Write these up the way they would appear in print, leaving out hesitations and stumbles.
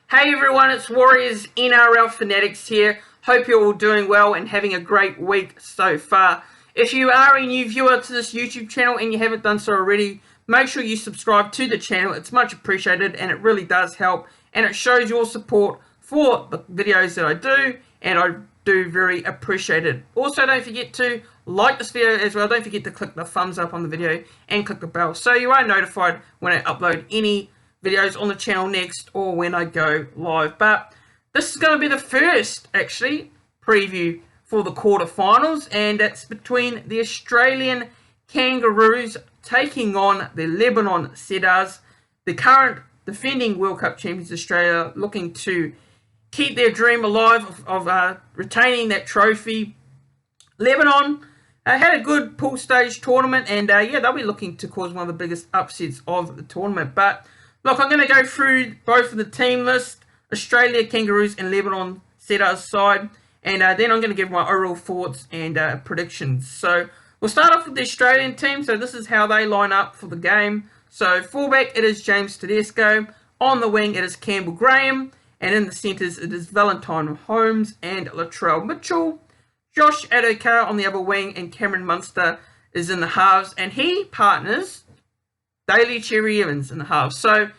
Hey everyone, it's Warriors NRL Fanatics here. Hope you're all doing well and having a great week so far. If you are a new viewer to this YouTube channel and you haven't done so already, make sure you subscribe to the channel. It's much appreciated and it really does help, and it shows your support for the videos that I do, and I do very appreciate it. Also, don't forget to like this video as well. Don't forget to click the thumbs up on the video and click the bell so you are notified when I upload any videos on the channel next or when I go live. But this is going to be the first actually preview for the quarterfinals, and it's between the Australian Kangaroos taking on the Lebanon Cidars, the current defending World Cup champions Australia, looking to keep their dream alive of retaining that trophy. Lebanon had a good pool stage tournament, and yeah, they'll be looking to cause one of the biggest upsets of the tournament. But look, I'm going to go through both of the team list, Australia Kangaroos and Lebanon Cidars side, and then I'm going to give my overall thoughts and predictions. So we'll start off with the Australian team. So this is how they line up for the game. So fullback, it is James Tedesco. On the wing, it is Campbell Graham. And in the centres, it is Valentine Holmes and Latrell Mitchell. Josh Adokar on the other wing, and Cameron Munster is in the halves, and he partners Daly Cherry Evans in the halves. So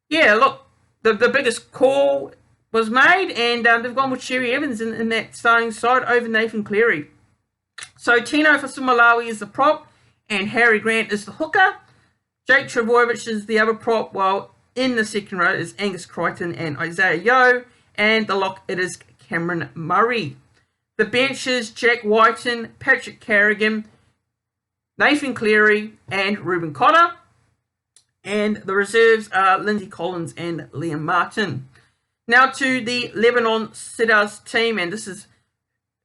yeah, look, the biggest call was made, and they've gone with Cherry Evans in that starting side over Nathan Cleary. So Tino Fa'asuamaleaui is the prop, and Harry Grant is the hooker. Jake Trbojevic is the other prop, while in the second row is Angus Crichton and Isaiah Yeo, and the lock, it is Cameron Murray. The bench is Jack Whiten, Patrick Carrigan, Nathan Cleary, and Reuben Cotter. And the reserves are Lindsay Collins and Liam Martin. Now to the Lebanon Cidars team, and this is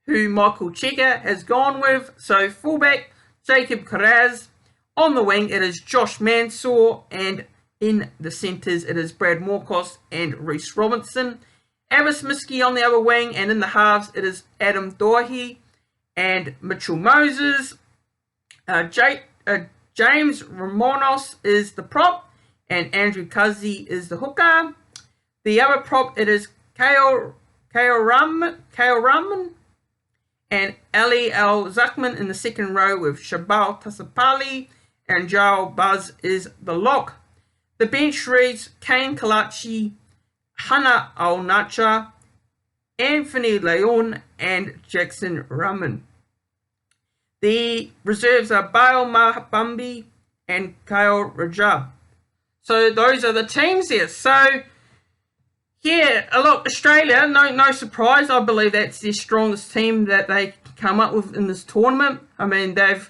who Michael Cheika has gone with. So fullback, Jacob Kiraz. On the wing, it is Josh Mansour, and in the centres, it is Brad Morcos and Reece Robinson. Abbas Miski on the other wing, and in the halves, it is Adam Doherty and Mitchell Moses. James Romanos is the prop, and Andrew Cuzzy is the hooker. The other prop, it is Kale Rahman and Ali Al-Zakman in the second row, with Shabal Tasapali and Joel Buzz is the lock. The bench reads Kane Kalachi, Hannah Al-Nacha, Anthony Leon, and Jackson Rahman. The reserves are Bail Mahabambi and Kyle Rajab. So those are the teams there. So yeah, look, Australia, no surprise. I believe that's the strongest team that they come up with in this tournament. I mean, they've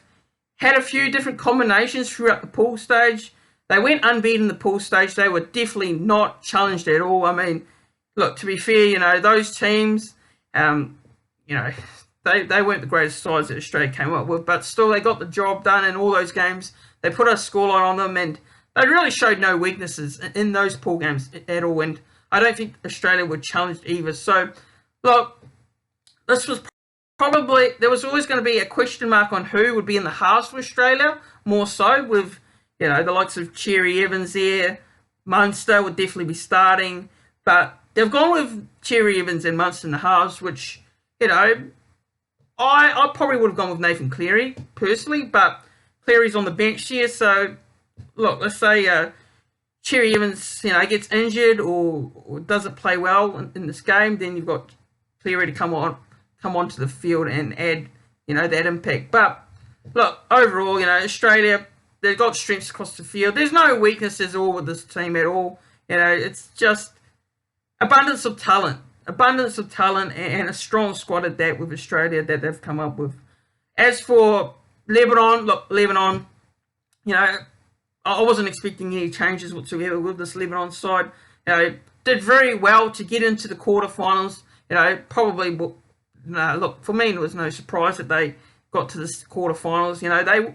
had a few different combinations throughout the pool stage. They went unbeaten in the pool stage. They were definitely not challenged at all. I mean, look, to be fair, those teams, they weren't the greatest sides that Australia came up with, but still they got the job done in all those games. They put a scoreline on them, and they really showed no weaknesses in those pool games at all, and I don't think Australia were challenged either. So, look, this was probably, there was always going to be a question mark on who would be in the halves for Australia, more so with, the likes of Cherry Evans there. Munster would definitely be starting, but they've gone with Cherry Evans and Munster in the halves, which, I probably would have gone with Nathan Cleary, personally, but Cleary's on the bench here, so, look, let's say Cherry Evans, gets injured or doesn't play well in this game, then you've got Cleary to come onto the field and add, that impact. But, look, overall, Australia, they've got strengths across the field. There's no weaknesses all with this team at all. It's just abundance of talent and a strong squad at that with Australia that they've come up with. As for Lebanon, I wasn't expecting any changes whatsoever with this Lebanon side. Did very well to get into the quarterfinals. Probably, look, for me, it was no surprise that they got to the quarterfinals.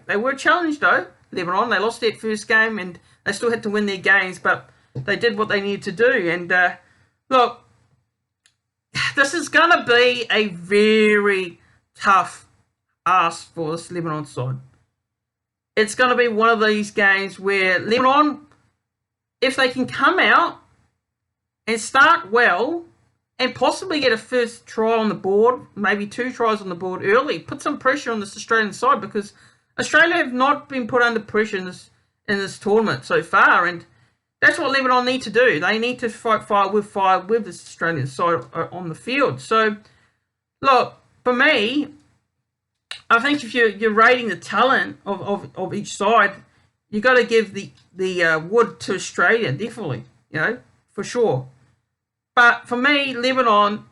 They were challenged though, Lebanon. They lost that first game, and they still had to win their games, but they did what they needed to do. And look, this is going to be a very tough ask for this Lebanon side. It's going to be one of these games where Lebanon, if they can come out and start well and possibly get a first try on the board, maybe 2 tries on the board early. Put some pressure on this Australian side, because Australia have not been put under pressure in this tournament so far, and that's what Lebanon need to do. They need to fight fire with this Australian side on the field. So, look, for me, I think if you're rating the talent of each side, you got to give the wood to Australia, definitely, for sure. But for me, Lebanon,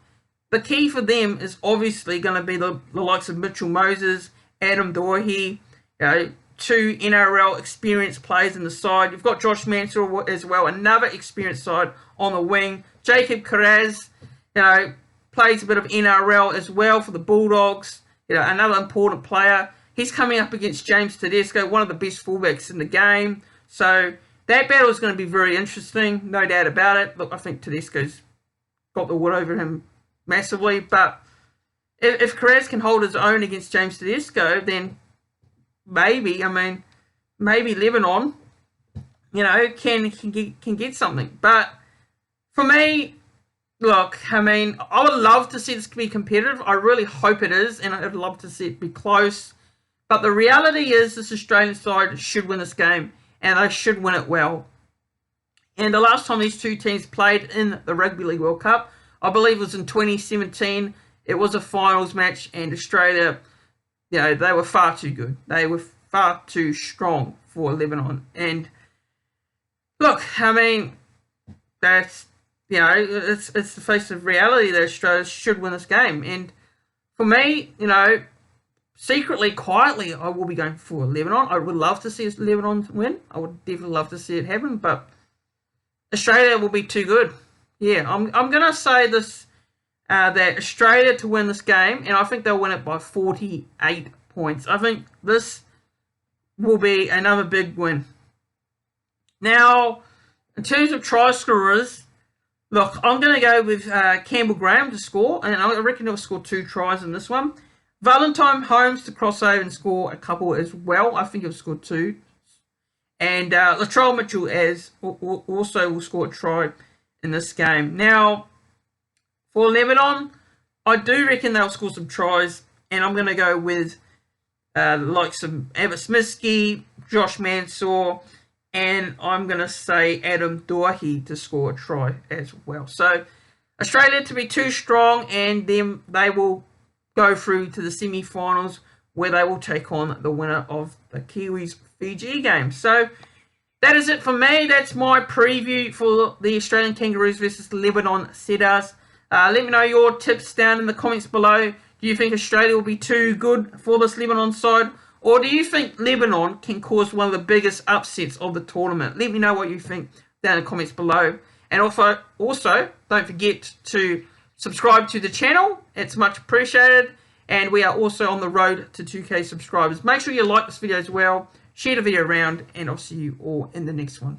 the key for them is obviously going to be the likes of Mitchell Moses, Adam Doherty, 2 NRL experienced players in the side. You've got Josh Mansour as well, another experienced side on the wing. Jacob Kangaroos, plays a bit of NRL as well for the Bulldogs. Another important player. He's coming up against James Tedesco, one of the best fullbacks in the game. So that battle is going to be very interesting, no doubt about it. Look, I think Tedesco's got the wood over him massively, but if Kangaroos can hold his own against James Tedesco, then maybe Lebanon, can get something. But for me, look, I would love to see this be competitive. I really hope it is, and I'd love to see it be close. But the reality is this Australian side should win this game, and they should win it well. And the last time these two teams played in the Rugby League World Cup, I believe it was in 2017. It was a finals match, and Australia, they were far too good. They were far too strong for Lebanon. And look, that's, it's the face of reality that Australia should win this game. And for me, secretly, quietly, I will be going for Lebanon. I would love to see Lebanon win. I would definitely love to see it happen, but Australia will be too good. Yeah, I'm going to say this, that Australia to win this game, and I think they'll win it by 48 points. I think this will be another big win. Now, in terms of try scorers, look, I'm going to go with Campbell Graham to score, and I reckon he'll score 2 tries in this one. Valentine Holmes to cross over and score a couple as well. I think he'll score 2. And Latrell Mitchell also will score a try in this game. Now, for Lebanon, I do reckon they'll score some tries, and I'm going to go with the likes of Abbott Smitsky, Josh Mansour, and I'm going to say Adam Doherty to score a try as well. So, Australia to be too strong, and then they will go through to the semi-finals, where they will take on the winner of the Kiwis-Fiji game. So, that is it for me. That's my preview for the Australian Kangaroos versus Lebanon Cidars. Let me know your tips down in the comments below. Do you think Australia will be too good for this Lebanon side? Or do you think Lebanon can cause one of the biggest upsets of the tournament? Let me know what you think down in the comments below. And also don't forget to subscribe to the channel. It's much appreciated. And we are also on the road to 2K subscribers. Make sure you like this video as well. Share the video around. And I'll see you all in the next one.